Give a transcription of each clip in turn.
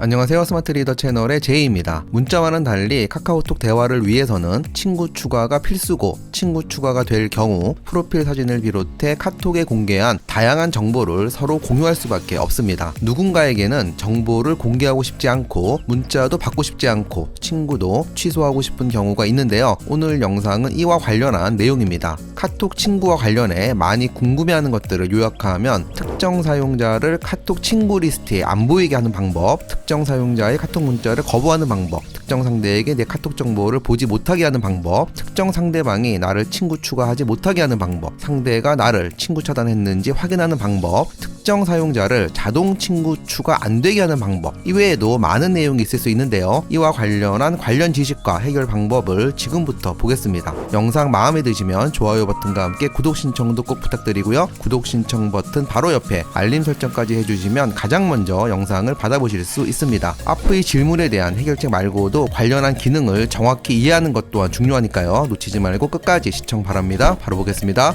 안녕하세요. 스마트 리더 채널의 제이입니다. 문자와는 달리 카카오톡 대화를 위해서는 친구 추가가 필수고, 친구 추가가 될 경우 프로필 사진을 비롯해 카톡에 공개한 다양한 정보를 서로 공유할 수밖에 없습니다. 누군가에게는 정보를 공개하고 싶지 않고, 문자도 받고 싶지 않고, 친구도 취소하고 싶은 경우가 있는데요. 오늘 영상은 이와 관련한 내용입니다. 카톡 친구와 관련해 많이 궁금해하는 것들을 요약하면, 특정 사용자를 카톡 친구 리스트에 안 보이게 하는 방법, 특정 사용자의 카톡 문자를 거부하는 방법, 특정 상대에게 내 카톡 정보를 보지 못하게 하는 방법, 특정 상대방이 나를 친구 추가하지 못하게 하는 방법, 상대가 나를 친구 차단했는지 확인하는 방법, 특정 사용자를 자동 친구 추가 안 되게 하는 방법, 이외에도 많은 내용이 있을 수 있는데요. 이와 관련한 관련 지식과 해결 방법을 지금부터 보겠습니다. 영상 마음에 드시면 좋아요 버튼과 함께 구독 신청도 꼭 부탁드리고요. 구독 신청 버튼 바로 옆에 알림 설정까지 해주시면 가장 먼저 영상을 받아보실 수 있습니다. 앞의 질문에 대한 해결책 말고도 관련한 기능을 정확히 이해하는 것 또한 중요하니까요. 놓치지 말고 끝까지 시청 바랍니다. 바로 보겠습니다.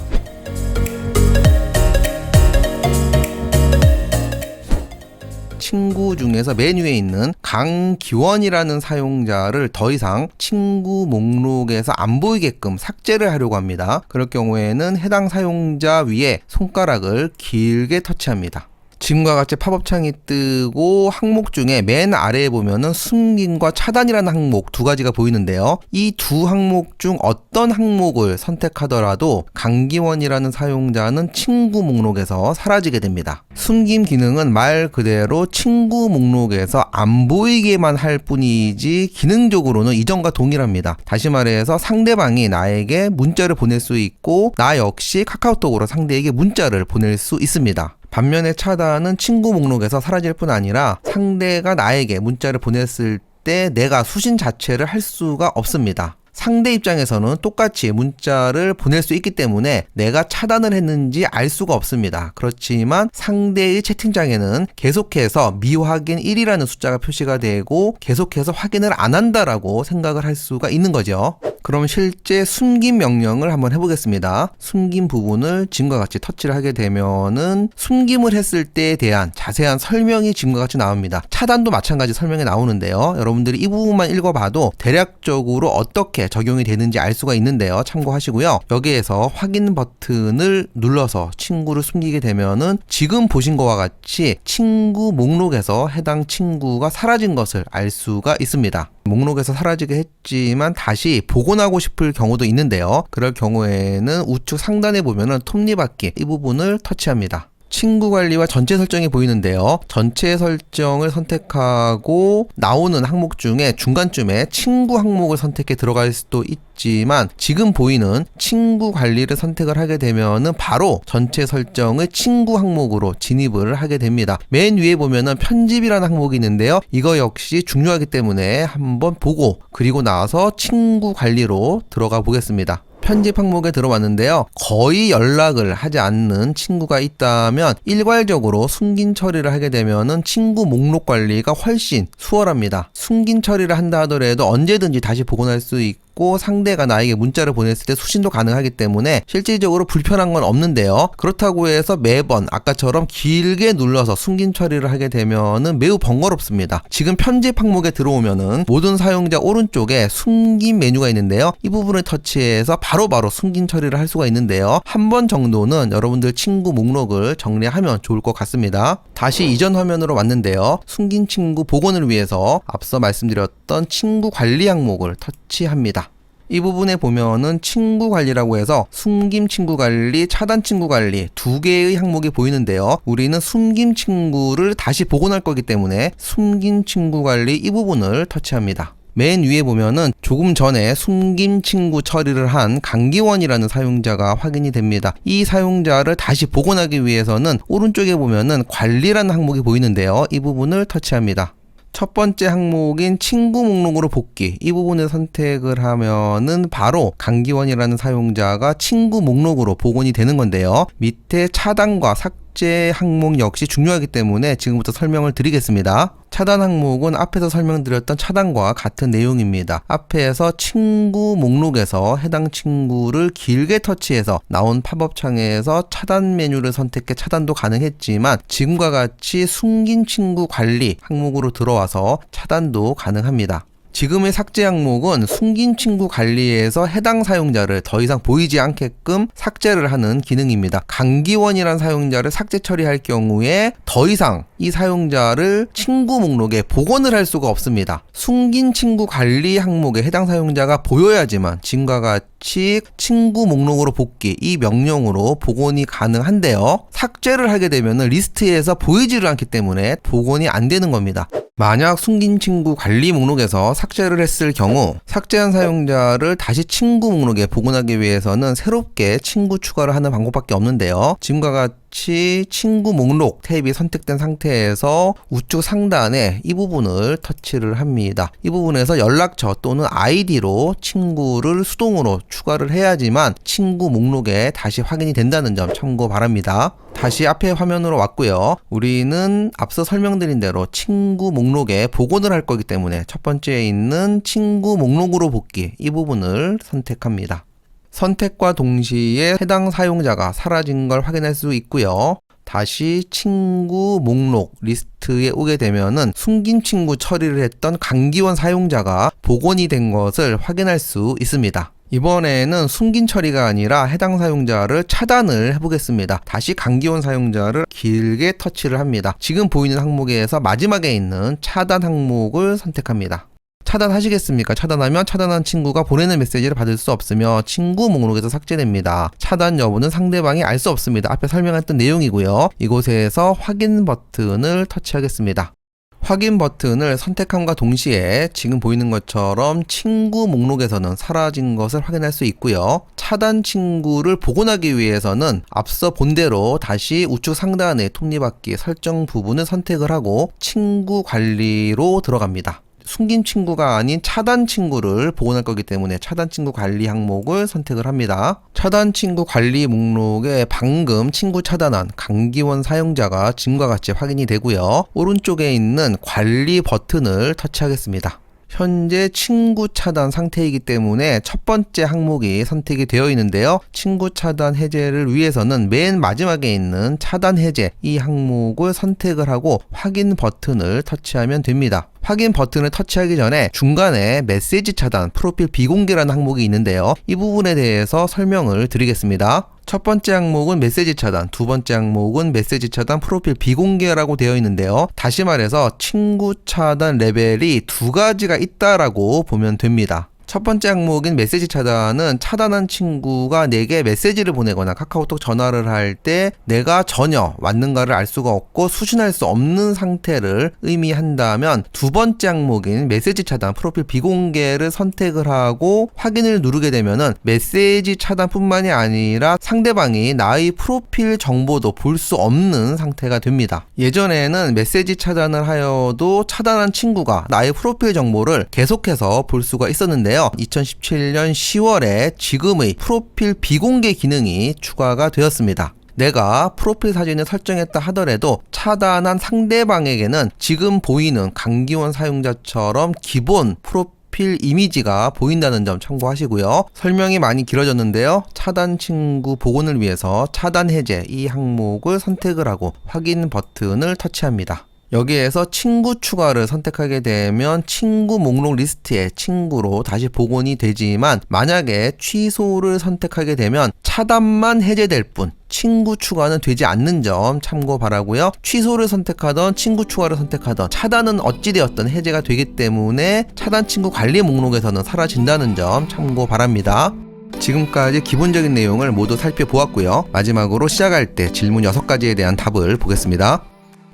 친구 중에서 맨 위에 있는 강기원이라는 사용자를 더 이상 친구 목록에서 안 보이게끔 삭제를 하려고 합니다. 그럴 경우에는 해당 사용자 위에 손가락을 길게 터치합니다. 지금과 같이 팝업 창이 뜨고 항목 중에 맨 아래에 보면은 숨김과 차단이라는 항목 두 가지가 보이는데요. 이 두 항목 중 어떤 항목을 선택하더라도 강기원이라는 사용자는 친구 목록에서 사라지게 됩니다. 숨김 기능은 말 그대로 친구 목록에서 안 보이게만 할 뿐이지 기능적으로는 이전과 동일합니다. 다시 말해서 상대방이 나에게 문자를 보낼 수 있고, 나 역시 카카오톡으로 상대에게 문자를 보낼 수 있습니다. 반면에 차단은 친구 목록에서 사라질 뿐 아니라 상대가 나에게 문자를 보냈을 때 내가 수신 자체를 할 수가 없습니다. 상대 입장에서는 똑같이 문자를 보낼 수 있기 때문에 내가 차단을 했는지 알 수가 없습니다. 그렇지만 상대의 채팅창에는 계속해서 미확인 1이라는 숫자가 표시가 되고 계속해서 확인을 안 한다라고 생각을 할 수가 있는 거죠. 그럼 실제 숨김 명령을 한번 해보겠습니다. 숨김 부분을 지금과 같이 터치를 하게 되면은 숨김을 했을 때에 대한 자세한 설명이 지금과 같이 나옵니다. 차단도 마찬가지 설명이 나오는데요. 여러분들이 이 부분만 읽어봐도 대략적으로 어떻게 적용이 되는지 알 수가 있는데요. 참고하시고요. 여기에서 확인 버튼을 눌러서 친구를 숨기게 되면은 지금 보신 것과 같이 친구 목록에서 해당 친구가 사라진 것을 알 수가 있습니다. 목록에서 사라지게 했지만 다시 복원하고 싶을 경우도 있는데요. 그럴 경우에는 우측 상단에 보면은 톱니바퀴 이 부분을 터치합니다. 친구 관리와 전체 설정이 보이는데요. 전체 설정을 선택하고 나오는 항목 중에 중간쯤에 친구 항목을 선택해 들어갈 수도 있지만, 지금 보이는 친구 관리를 선택을 하게 되면은 바로 전체 설정의 친구 항목으로 진입을 하게 됩니다. 맨 위에 보면은 편집이라는 항목이 있는데요. 이거 역시 중요하기 때문에 한번 보고 그리고 나서 친구 관리로 들어가 보겠습니다. 편집 항목에 들어왔는데요. 거의 연락을 하지 않는 친구가 있다면 일괄적으로 숨긴 처리를 하게 되면은 친구 목록 관리가 훨씬 수월합니다. 숨긴 처리를 한다 하더라도 언제든지 다시 복원할 수 있고, 상대가 나에게 문자를 보냈을 때 수신도 가능하기 때문에 실질적으로 불편한 건 없는데요. 그렇다고 해서 매번 아까처럼 길게 눌러서 숨긴 처리를 하게 되면은 매우 번거롭습니다. 지금 편집 항목에 들어오면은 모든 사용자 오른쪽에 숨긴 메뉴가 있는데요. 이 부분을 터치해서 바로바로 숨긴 처리를 할 수가 있는데요. 한 번 정도는 여러분들 친구 목록을 정리하면 좋을 것 같습니다. 다시 이전 화면으로 왔는데요. 숨긴 친구 복원을 위해서 앞서 말씀드렸던 친구 관리 항목을 터치합니다. 이 부분에 보면은 친구 관리라고 해서 숨김 친구 관리, 차단 친구 관리 두 개의 항목이 보이는데요. 우리는 숨김 친구를 다시 복원할 거기 때문에 숨긴 친구 관리 이 부분을 터치합니다. 맨 위에 보면은 조금 전에 숨김 친구 처리를 한 강기원이라는 사용자가 확인이 됩니다. 이 사용자를 다시 복원하기 위해서는 오른쪽에 보면은 관리라는 항목이 보이는데요. 이 부분을 터치합니다. 첫 번째 항목인 친구 목록으로 복귀, 이 부분을 선택을 하면은 바로 강기원이라는 사용자가 친구 목록으로 복원이 되는 건데요. 밑에 차단과 삭제 번째 항목 역시 중요하기 때문에 지금부터 설명을 드리겠습니다. 차단 항목은 앞에서 설명드렸던 차단과 같은 내용입니다. 앞에서 친구 목록에서 해당 친구를 길게 터치해서 나온 팝업 창에서 차단 메뉴를 선택해 차단도 가능했지만 지금과 같이 숨긴 친구 관리 항목으로 들어와서 차단도 가능합니다. 지금의 삭제 항목은 숨긴 친구 관리에서 해당 사용자를 더 이상 보이지 않게끔 삭제를 하는 기능입니다. 강기원이라는 사용자를 삭제 처리할 경우에 더 이상 이 사용자를 친구 목록에 복원을 할 수가 없습니다. 숨긴 친구 관리 항목에 해당 사용자가 보여야지만 지금과 같이 친구 목록으로 복귀 이 명령으로 복원이 가능한데요. 삭제를 하게 되면 리스트에서 보이지를 않기 때문에 복원이 안 되는 겁니다. 만약 숨긴 친구 관리 목록에서 삭제를 했을 경우 삭제한 사용자를 다시 친구 목록에 복원하기 위해서는 새롭게 친구 추가를 하는 방법밖에 없는데요. 지금과 같이 친구 목록 탭이 선택된 상태에서 우측 상단에 이 부분을 터치를 합니다. 이 부분에서 연락처 또는 아이디로 친구를 수동으로 추가를 해야지만 친구 목록에 다시 확인이 된다는 점 참고 바랍니다. 다시 앞에 화면으로 왔고요. 우리는 앞서 설명드린 대로 친구 목록에 복원을 할 거기 때문에 첫 번째에 있는 친구 목록으로 복귀 이 부분을 선택합니다. 선택과 동시에 해당 사용자가 사라진 걸 확인할 수 있고요. 다시 친구 목록 리스트에 오게 되면은 숨긴 친구 처리를 했던 강기원 사용자가 복원이 된 것을 확인할 수 있습니다. 이번에는 숨긴 처리가 아니라 해당 사용자를 차단을 해보겠습니다. 다시 강기원 사용자를 길게 터치를 합니다. 지금 보이는 항목에서 마지막에 있는 차단 항목을 선택합니다. 차단하시겠습니까? 차단하면 차단한 친구가 보내는 메시지를 받을 수 없으며 친구 목록에서 삭제됩니다. 차단 여부는 상대방이 알 수 없습니다. 앞에 설명했던 내용이고요. 이곳에서 확인 버튼을 터치하겠습니다. 확인 버튼을 선택함과 동시에 지금 보이는 것처럼 친구 목록에서는 사라진 것을 확인할 수 있고요. 차단 친구를 복원하기 위해서는 앞서 본 대로 다시 우측 상단의 톱니바퀴 설정 부분을 선택을 하고 친구 관리로 들어갑니다. 숨긴 친구가 아닌 차단 친구를 복원할 거기 때문에 차단 친구 관리 항목을 선택을 합니다. 차단 친구 관리 목록에 방금 친구 차단한 강기원 사용자가 지금과 같이 확인이 되고요. 오른쪽에 있는 관리 버튼을 터치하겠습니다. 현재 친구 차단 상태이기 때문에 첫 번째 항목이 선택이 되어 있는데요. 친구 차단 해제를 위해서는 맨 마지막에 있는 차단 해제 이 항목을 선택을 하고 확인 버튼을 터치하면 됩니다. 확인 버튼을 터치하기 전에 중간에 메시지 차단, 프로필 비공개라는 항목이 있는데요. 이 부분에 대해서 설명을 드리겠습니다. 첫 번째 항목은 메시지 차단, 두 번째 항목은 메시지 차단, 프로필 비공개라고 되어 있는데요. 다시 말해서 친구 차단 레벨이 두 가지가 있다라고 보면 됩니다. 첫 번째 항목인 메시지 차단은 차단한 친구가 내게 메시지를 보내거나 카카오톡 전화를 할 때 내가 전혀 왔는가를 알 수가 없고 수신할 수 없는 상태를 의미한다면 두 번째 항목인 메시지 차단, 프로필 비공개를 선택을 하고 확인을 누르게 되면은 메시지 차단뿐만이 아니라 상대방이 나의 프로필 정보도 볼 수 없는 상태가 됩니다. 예전에는 메시지 차단을 하여도 차단한 친구가 나의 프로필 정보를 계속해서 볼 수가 있었는데요. 2017년 10월에 지금의 프로필 비공개 기능이 추가가 되었습니다. 내가 프로필 사진을 설정했다 하더라도 차단한 상대방에게는 지금 보이는 강기원 사용자처럼 기본 프로필 이미지가 보인다는 점 참고하시고요. 설명이 많이 길어졌는데요. 차단 친구 복원을 위해서 차단 해제 이 항목을 선택을 하고 확인 버튼을 터치합니다. 여기에서 친구 추가를 선택하게 되면 친구 목록 리스트에 친구로 다시 복원이 되지만 만약에 취소를 선택하게 되면 차단만 해제될 뿐 친구 추가는 되지 않는 점 참고 바라고요. 취소를 선택하던 친구 추가를 선택하던 차단은 어찌되었든 해제가 되기 때문에 차단 친구 관리 목록에서는 사라진다는 점 참고 바랍니다. 지금까지 기본적인 내용을 모두 살펴보았고요. 마지막으로 시작할 때 질문 6가지에 대한 답을 보겠습니다.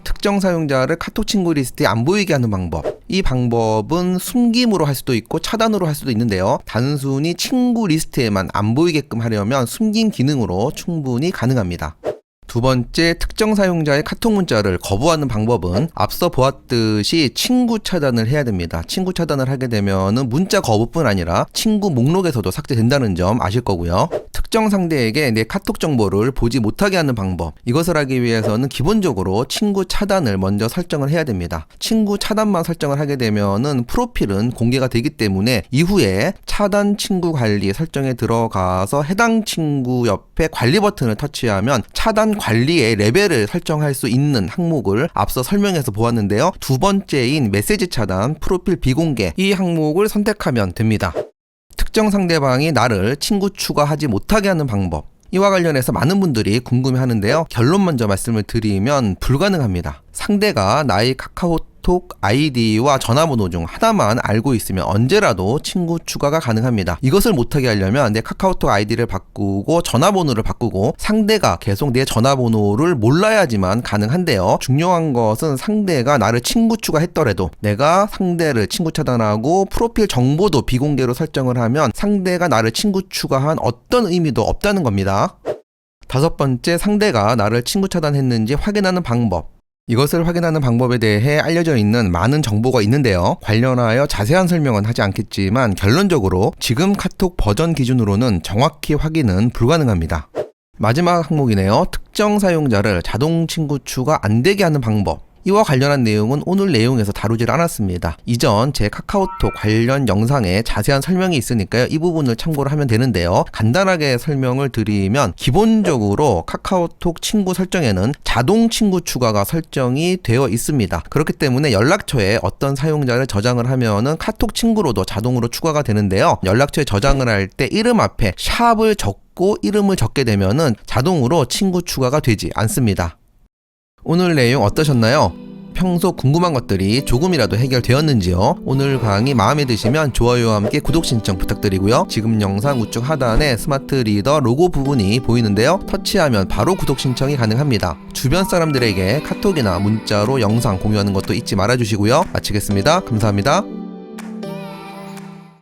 특정 사용자를 카톡 친구 리스트에 안 보이게 하는 방법. 이 방법은 숨김으로 할 수도 있고 차단으로 할 수도 있는데요. 단순히 친구 리스트에만 안 보이게끔 하려면 숨김 기능으로 충분히 가능합니다. 두 번째, 특정 사용자의 카톡 문자를 거부하는 방법은 앞서 보았듯이 친구 차단을 해야 됩니다. 친구 차단을 하게 되면은 문자 거부뿐 아니라 친구 목록에서도 삭제된다는 점 아실 거고요. 특정 상대에게 내 카톡 정보를 보지 못하게 하는 방법. 이것을 하기 위해서는 기본적으로 친구 차단을 먼저 설정을 해야 됩니다. 친구 차단만 설정을 하게 되면은 프로필은 공개가 되기 때문에 이후에 차단 친구 관리 설정에 들어가서 해당 친구 옆에 관리 버튼을 터치하면 차단 관리의 레벨을 설정할 수 있는 항목을 앞서 설명해서 보았는데요. 두 번째인 메시지 차단, 프로필 비공개, 이 항목을 선택하면 됩니다. 특정 상대방이 나를 친구 추가하지 못하게 하는 방법. 이와 관련해서 많은 분들이 궁금해하는데요. 결론 먼저 말씀을 드리면 불가능합니다. 상대가 나의 카카오톡 아이디와 전화번호 중 하나만 알고 있으면 언제라도 친구 추가가 가능합니다. 이것을 못하게 하려면 내 카카오톡 아이디를 바꾸고 전화번호를 바꾸고 상대가 계속 내 전화번호를 몰라야지만 가능한데요. 중요한 것은 상대가 나를 친구 추가했더라도 내가 상대를 친구 차단하고 프로필 정보도 비공개로 설정을 하면 상대가 나를 친구 추가한 어떤 의미도 없다는 겁니다. 다섯 번째, 상대가 나를 친구 차단했는지 확인하는 방법. 이것을 확인하는 방법에 대해 알려져 있는 많은 정보가 있는데요. 관련하여 자세한 설명은 하지 않겠지만 결론적으로 지금 카톡 버전 기준으로는 정확히 확인은 불가능합니다. 마지막 항목이네요. 특정 사용자를 자동 친구 추가 안 되게 하는 방법. 이와 관련한 내용은 오늘 내용에서 다루질 않았습니다. 이전 제 카카오톡 관련 영상에 자세한 설명이 있으니까요. 이 부분을 참고를 하면 되는데요. 간단하게 설명을 드리면 기본적으로 카카오톡 친구 설정에는 자동 친구 추가가 설정이 되어 있습니다. 그렇기 때문에 연락처에 어떤 사용자를 저장을 하면은 카톡 친구로도 자동으로 추가가 되는데요. 연락처에 저장을 할 때 이름 앞에 샵을 적고 이름을 적게 되면은 자동으로 친구 추가가 되지 않습니다. 오늘 내용 어떠셨나요? 평소 궁금한 것들이 조금이라도 해결되었는지요? 오늘 강의 마음에 드시면 좋아요와 함께 구독 신청 부탁드리고요. 지금 영상 우측 하단에 스마트 리더 로고 부분이 보이는데요. 터치하면 바로 구독 신청이 가능합니다. 주변 사람들에게 카톡이나 문자로 영상 공유하는 것도 잊지 말아주시고요. 마치겠습니다. 감사합니다.